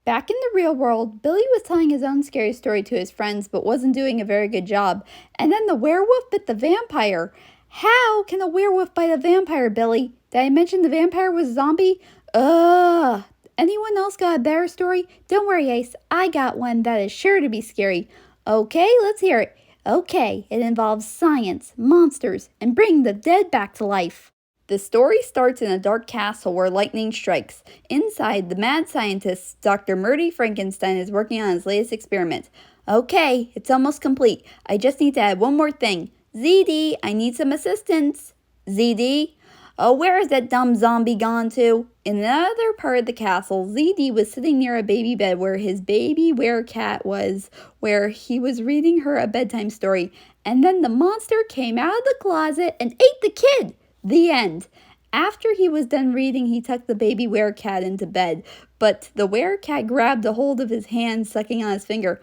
Back in the real world, Billy was telling his own scary story to his friends but wasn't doing a very good job. And then the werewolf bit the vampire. How can a werewolf bite a vampire, Billy? Did I mention the vampire was a zombie? Ugh. Anyone else got a better story? Don't worry, Ace. I got one that is sure to be scary. Okay, let's hear it. Okay, it involves science, monsters, and bringing the dead back to life. The story starts in a dark castle where lightning strikes. Inside, the mad scientist, Dr. Frankenstein, is working on his latest experiment. Okay, it's almost complete. I just need to add one more thing. ZD, I need some assistance. ZD? Oh, where is that dumb zombie gone to? In another part of the castle, ZD was sitting near a baby bed where his baby werecat was, where he was reading her a bedtime story. And then the monster came out of the closet and ate the kid. The end. After he was done reading, he tucked the baby werecat into bed, but the werecat grabbed a hold of his hand, sucking on his finger.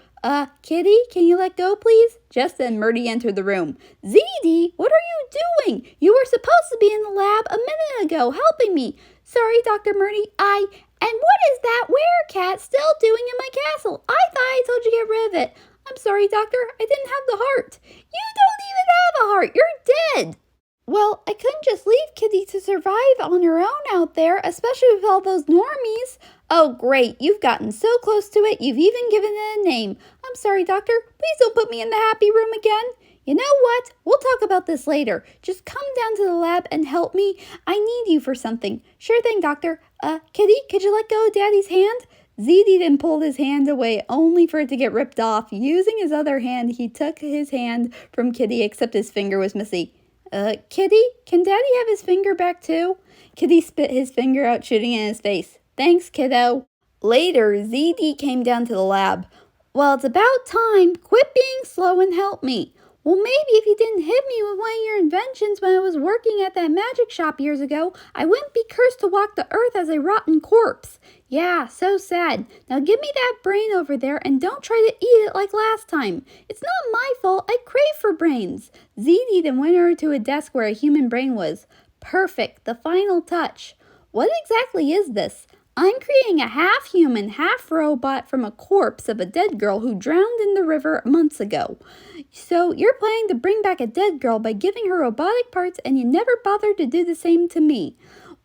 Kitty, can you let go, please? Just then, Murdy entered the room. ZD, what are you doing? You were supposed to be in the lab a minute ago, helping me. Sorry, Dr. Murdy, And what is that werecat still doing in my castle? I thought I told you to get rid of it. I'm sorry, Doctor, I didn't have the heart. You don't even have a heart. You're dead. Well, I couldn't just leave Kitty to survive on her own out there, especially with all those normies. Oh, great. You've gotten so close to it, you've even given it a name. I'm sorry, Doctor. Please don't put me in the happy room again. You know what? We'll talk about this later. Just come down to the lab and help me. I need you for something. Sure thing, Doctor. Kitty, could you let go of Daddy's hand? ZD then pulled his hand away, only for it to get ripped off. Using his other hand, he took his hand from Kitty, except his finger was missing. Kitty, can Daddy have his finger back too? Kitty spit his finger out, shooting in his face. Thanks, kiddo. Later, ZD came down to the lab. Well, it's about time. Quit being slow and help me. Well, maybe if you didn't hit me with one of your inventions when I was working at that magic shop years ago, I wouldn't be cursed to walk the earth as a rotten corpse. Yeah, so sad. Now give me that brain over there and don't try to eat it like last time. It's not my fault. I crave for brains. ZD then went over to a desk where a human brain was. Perfect. The final touch. What exactly is this? I'm creating a half-human, half-robot from a corpse of a dead girl who drowned in the river months ago. So you're planning to bring back a dead girl by giving her robotic parts and you never bothered to do the same to me.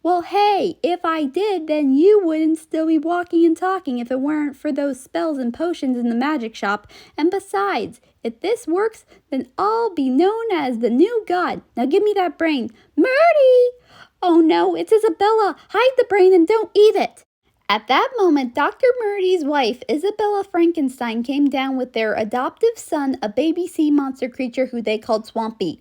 Well, hey, if I did, then you wouldn't still be walking and talking if it weren't for those spells and potions in the magic shop. And besides, if this works, then I'll be known as the new god. Now give me that brain. Murdy! Oh no, it's Isabella. Hide the brain and don't eat it. At that moment, Dr. Murdy's wife, Isabella Frankenstein, came down with their adoptive son, a baby sea monster creature who they called Swampy.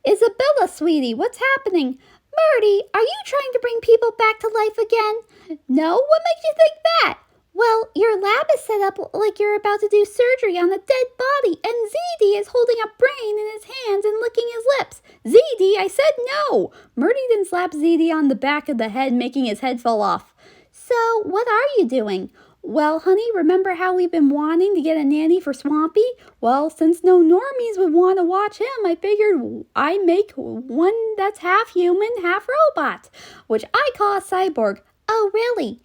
Isabella, sweetie, what's happening? Murdy, are you trying to bring people back to life again? No? What makes you think that? Well, your lab is set up like you're about to do surgery on a dead body, and ZD is holding a brain in his hands and licking his lips. ZD, I said no! Murdy then slapped ZD on the back of the head, making his head fall off. So, what are you doing? Well, honey, remember how we've been wanting to get a nanny for Swampy? Well, since no normies would want to watch him, I figured I'd make one that's half human, half robot, which I call a cyborg. Oh, really?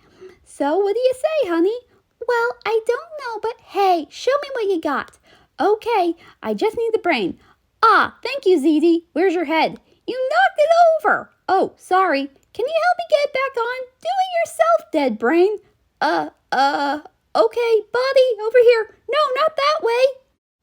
So, what do you say, honey? Well, I don't know, but hey, show me what you got. Okay, I just need the brain. Ah, thank you, ZD. Where's your head? You knocked it over. Oh, sorry. Can you help me get it back on? Do it yourself, dead brain. Okay, body, over here. No, not that way.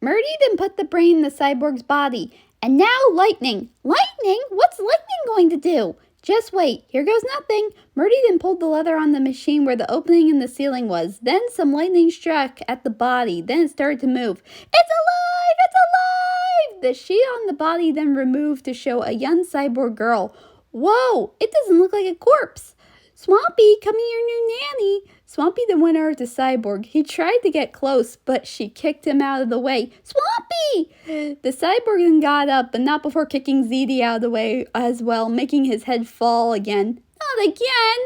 Murdy then put the brain in the cyborg's body. And now lightning. Lightning? What's lightning going to do? Just wait, here goes nothing. Murdy then pulled the leather on the machine where the opening in the ceiling was. Then some lightning struck at the body. Then it started to move. It's alive! It's alive! The sheet on the body then removed to show a young cyborg girl. Whoa, it doesn't look like a corpse. Swampy, come here, your new nanny. Swampy then went over to Cyborg. He tried to get close, but she kicked him out of the way. Swampy! The Cyborg then got up, but not before kicking ZD out of the way as well, making his head fall again. Not again!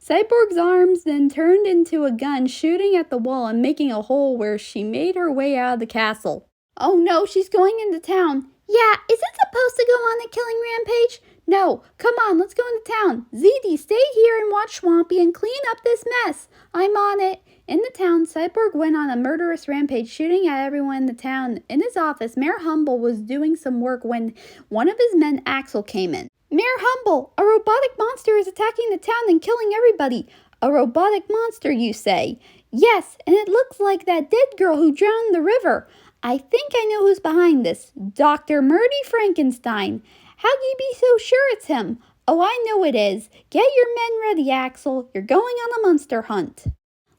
Cyborg's arms then turned into a gun, shooting at the wall and making a hole where she made her way out of the castle. Oh no, she's going into town. Yeah, is it supposed to go on a killing rampage? No, come on, let's go into town. ZD, stay here and watch Swampy and clean up this mess. I'm on it. In the town, Cyborg went on a murderous rampage, shooting at everyone in the town. In his office, Mayor Humble was doing some work when one of his men, Axel, came in. Mayor Humble, a robotic monster is attacking the town and killing everybody. A robotic monster, you say? Yes, and it looks like that dead girl who drowned in the river. I think I know who's behind this. Dr. Murdy Frankenstein. How can you be so sure it's him? Oh, I know it is. Get your men ready, Axel. You're going on a monster hunt.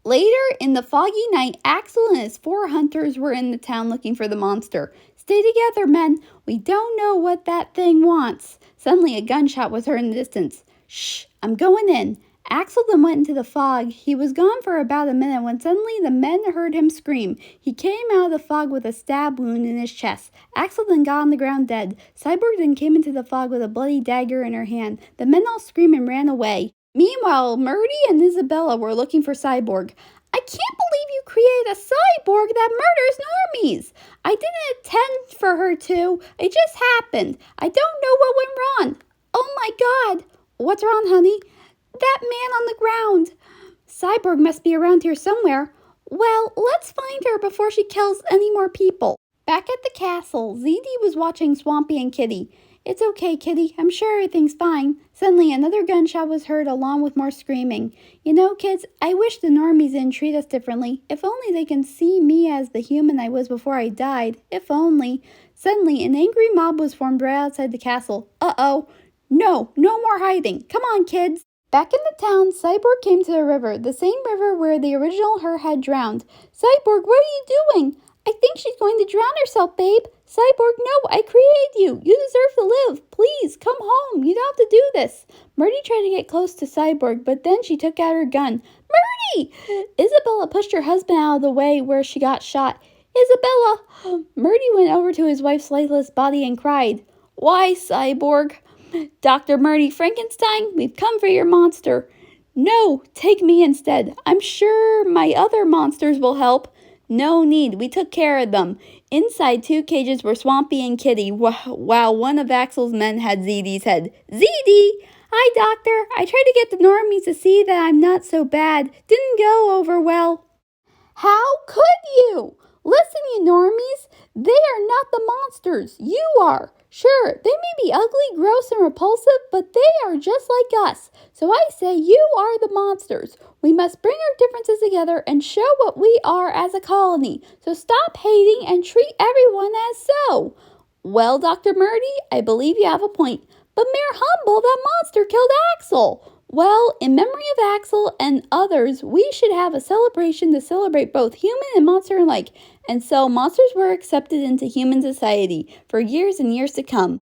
Later, in the foggy night, Axel and his 4 hunters were in the town looking for the monster. Stay together, men. We don't know what that thing wants. Suddenly, a gunshot was heard in the distance. Shh, I'm going in. Axel then went into the fog. He was gone for about a minute when suddenly the men heard him scream. He came out of the fog with a stab wound in his chest. Axel then got on the ground dead. Cyborg then came into the fog with a bloody dagger in her hand. The men all screamed and ran away. Meanwhile, Murdy and Isabella were looking for Cyborg. I can't believe you created a cyborg that murders normies. I didn't intend for her to. It just happened. I don't know what went wrong. Oh my God. What's wrong, honey? That man on the ground. Cyborg must be around here somewhere. Well, let's find her before she kills any more people. Back at the castle, ZD was watching Swampy and Kitty. It's okay, Kitty. I'm sure everything's fine. Suddenly, another gunshot was heard along with more screaming. You know, kids, I wish the normies didn't treat us differently. If only they can see me as the human I was before I died. If only. Suddenly, an angry mob was formed right outside the castle. Uh-oh. No more hiding. Come on, kids. Back in the town, Cyborg came to the river, the same river where the original her had drowned. Cyborg, what are you doing? I think she's going to drown herself, babe. Cyborg, no, I created you. You deserve to live. Please, come home. You don't have to do this. Murdy tried to get close to Cyborg, but then she took out her gun. Murdy! Isabella pushed her husband out of the way where she got shot. Isabella! Murdy went over to his wife's lifeless body and cried. Why, Cyborg? Dr. Murdy Frankenstein, we've come for your monster. No, take me instead. I'm sure my other monsters will help. No need, we took care of them. Inside 2 cages were Swampy and Kitty, while one of Axel's men had ZD's head. ZD! Hi, Doctor. I tried to get the normies to see that I'm not so bad. Didn't go over well. How could you? Listen, you normies. They are not the monsters. You are. Sure, they may be ugly, gross, and repulsive, but they are just like us. So I say you are the monsters. We must bring our differences together and show what we are as a colony. So stop hating and treat everyone as so. Well, Dr. Murdy, I believe you have a point. But Mayor Humble, that monster killed Axel. Well, in memory of Axel and others, we should have a celebration to celebrate both human and monster alike. And so monsters were accepted into human society for years and years to come.